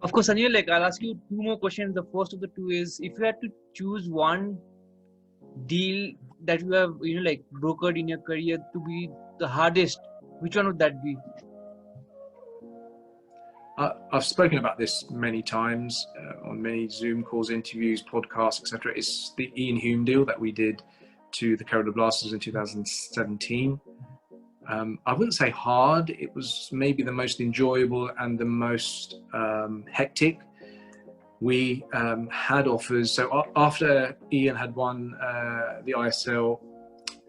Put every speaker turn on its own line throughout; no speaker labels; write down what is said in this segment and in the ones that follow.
Of course, Anil, like I'll ask you two more questions. The first of the two is, if you had to choose one deal that you have, like brokered in your career to be the hardest, which one would that be?
I've spoken about this many times on many Zoom calls, interviews, podcasts, etc. It's the Iain Hume deal that we did to the Kerala Blasters in 2017. I wouldn't say hard. It was maybe the most enjoyable and the most hectic. We had offers. So after Iain had won the ISL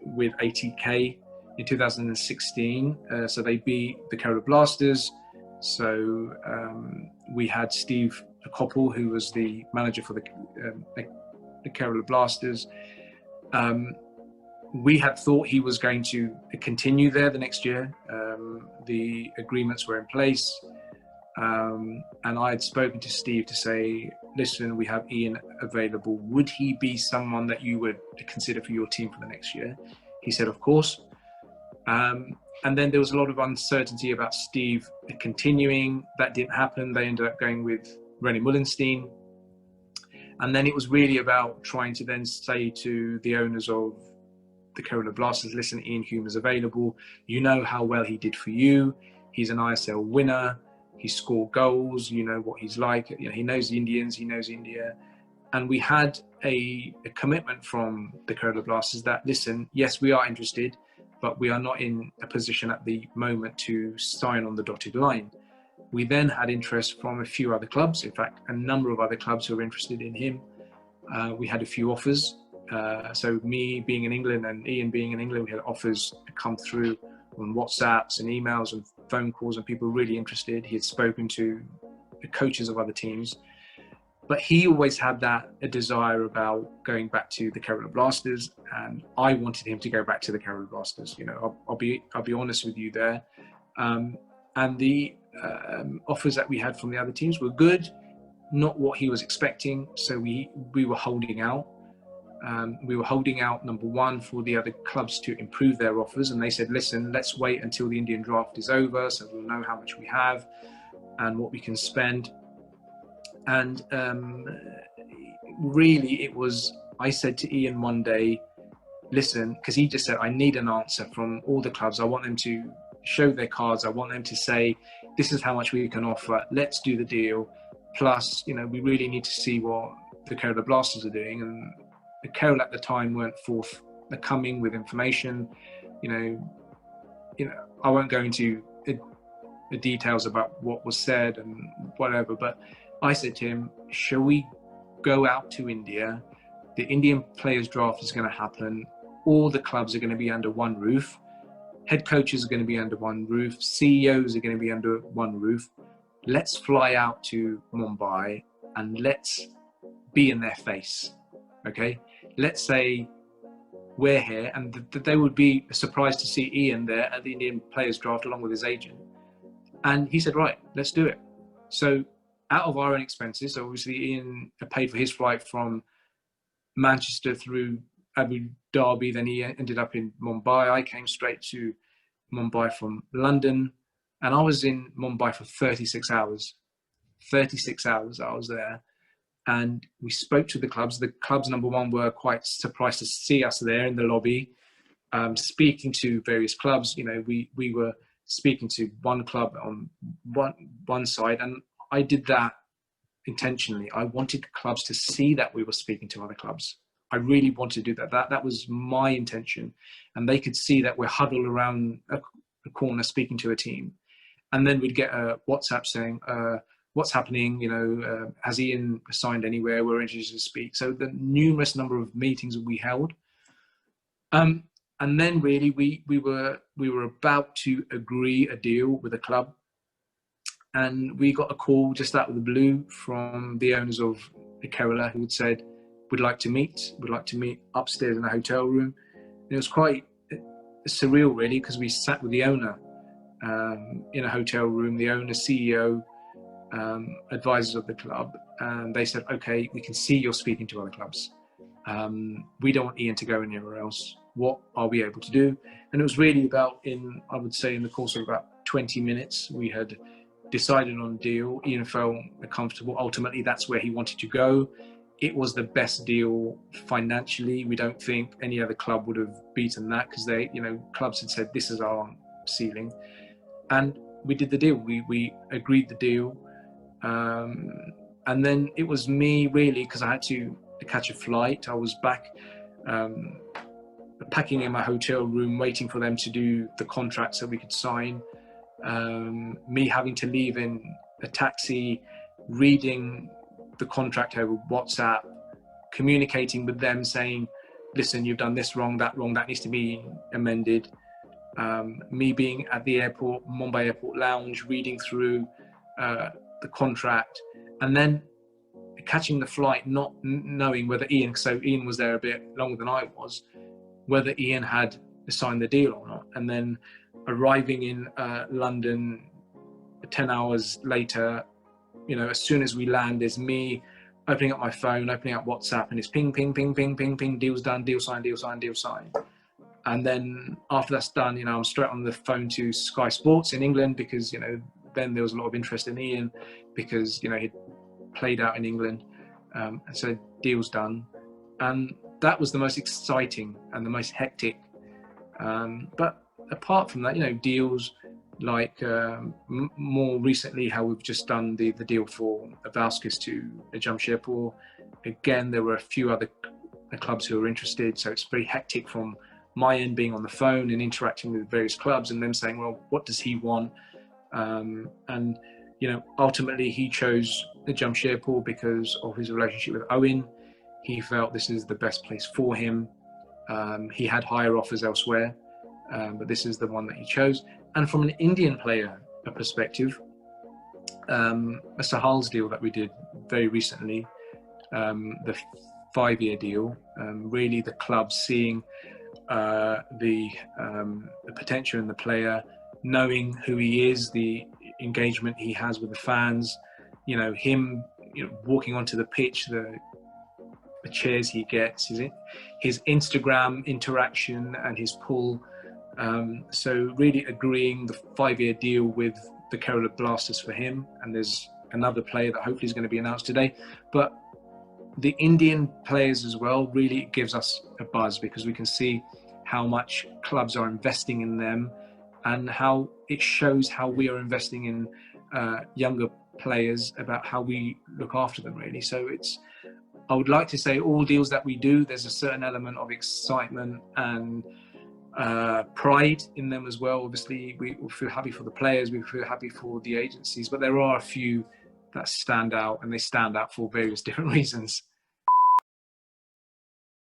with 80k in 2016, so they beat the Kerala Blasters. So we had Steve Koppel, who was the manager for the Kerala Blasters. We had thought he was going to continue there the next year. The agreements were in place. And I had spoken to Steve to say, listen, we have Iain available. Would he be someone that you would consider for your team for the next year? He said, of course. And then there was a lot of uncertainty about Steve continuing. That didn't happen. They ended up going with Ronnie Mullenstein. And then it was really about trying to then say to the owners of the Kerala Blasters, listen, Iain Hume is available. You know how well he did for you. He's an ISL winner. He scored goals. You know what he's like. He knows the Indians. He knows India. And we had a commitment from the Kerala Blasters that, listen, yes, we are interested, but we are not in a position at the moment to sign on the dotted line. We then had interest from a few other clubs, in fact, a number of other clubs who were interested in him. We had a few offers. So me being in England and Iain being in England, we had offers come through on WhatsApps and emails and phone calls, and people were really interested. He had spoken to the coaches of other teams. But he always had a desire about going back to the Kerala Blasters, and I wanted him to go back to the Kerala Blasters. I'll be honest with you there. And the offers that we had from the other teams were good, not what he was expecting. So we were holding out. We were holding out, number one, for the other clubs to improve their offers, and they said, listen, let's wait until the Indian draft is over, so we'll know how much we have and what we can spend. And really it was, I said to Iain one day, listen, because he just said, I need an answer from all the clubs. I want them to show their cards. I want them to say, this is how much we can offer. Let's do the deal. Plus, we really need to see what the Kerala Blasters are doing. And the Kerala at the time weren't forthcoming with information. I won't go into the details about what was said and whatever, but I said to him, shall we go out to India? The Indian players draft is going to happen. All the clubs are going to be under one roof. Head coaches are going to be under one roof. CEOs are going to be under one roof. Let's fly out to Mumbai and let's be in their face. Okay? Let's say we're here, and they would be surprised to see Iain there at the Indian players draft along with his agent. And he said, right, let's do it. So out of our own expenses, so obviously Iain paid for his flight from Manchester through Abu Dhabi, then he ended up in Mumbai. I came straight to Mumbai from London, and I was in Mumbai for 36 hours. 36 hours I was there. And we spoke to the clubs. The clubs, number one, were quite surprised to see us there in the lobby, speaking to various clubs. We were speaking to one club on one side, and I did that intentionally. I wanted the clubs to see that we were speaking to other clubs. I really wanted to do that. That was my intention. And they could see that we're huddled around a corner speaking to a team. And then we'd get a WhatsApp saying, what's happening? Has Iain signed anywhere? We're interested to speak. So the numerous number of meetings we held. And then really we were about to agree a deal with a club. And we got a call just out of the blue from the owners of the Kerala who had said, we'd like to meet upstairs in a hotel room. And it was quite surreal, really, because we sat with the owner in a hotel room, the owner, CEO, advisors of the club. And they said, okay, we can see you're speaking to other clubs. We don't want Iain to go anywhere else. What are we able to do? And it was really about, I would say in the course of about 20 minutes, we had decided on a deal. Iain felt comfortable. Ultimately, that's where he wanted to go. It was the best deal financially. We don't think any other club would have beaten that, because they, clubs had said, this is our ceiling. And we did the deal. We agreed the deal. And then it was me, really, because I had to catch a flight. I was back packing in my hotel room, waiting for them to do the contract so we could sign. Me having to leave in a taxi, reading the contract over WhatsApp, communicating with them, saying, listen, you've done this wrong, that needs to be amended. Me being at the airport, Mumbai Airport Lounge, reading through the contract, and then catching the flight, not knowing whether Iain was there a bit longer than I was, whether Iain had signed the deal or not. And then arriving in London 10 hours later, as soon as we land, there's me opening up my phone, opening up WhatsApp, and it's ping, ping, ping, ping, ping, ping, deal's done, deal signed, deal signed, deal signed. And then after that's done, I'm straight on the phone to Sky Sports in England, because, then there was a lot of interest in Iain, because, he'd played out in England. And so deal's done. And that was the most exciting and the most hectic. But apart from that, deals like more recently, how we've just done the deal for Vasquez to Jamshedpur. Again, there were a few other clubs who were interested. So it's very hectic from my end, being on the phone and interacting with various clubs and them saying, well, what does he want? And ultimately he chose the Jamshedpur because of his relationship with Owen. He felt this is the best place for him. He had higher offers elsewhere, but this is the one that he chose. And from an Indian player perspective, a Sahal's deal that we did very recently, the 5-year deal, really the club seeing the potential in the player, knowing who he is, the engagement he has with the fans, him walking onto the pitch, the cheers he gets, his Instagram interaction and his pull. So really agreeing the 5-year deal with the Kerala Blasters for him. And there's another player that hopefully is going to be announced today. But the Indian players as well really gives us a buzz, because we can see how much clubs are investing in them, and how it shows how we are investing in younger players, about how we look after them, really. So I would like to say all deals that we do, there's a certain element of excitement and pride in them as well. Obviously, we feel happy for the players, we feel happy for the agencies, but there are a few that stand out, and they stand out for various different reasons.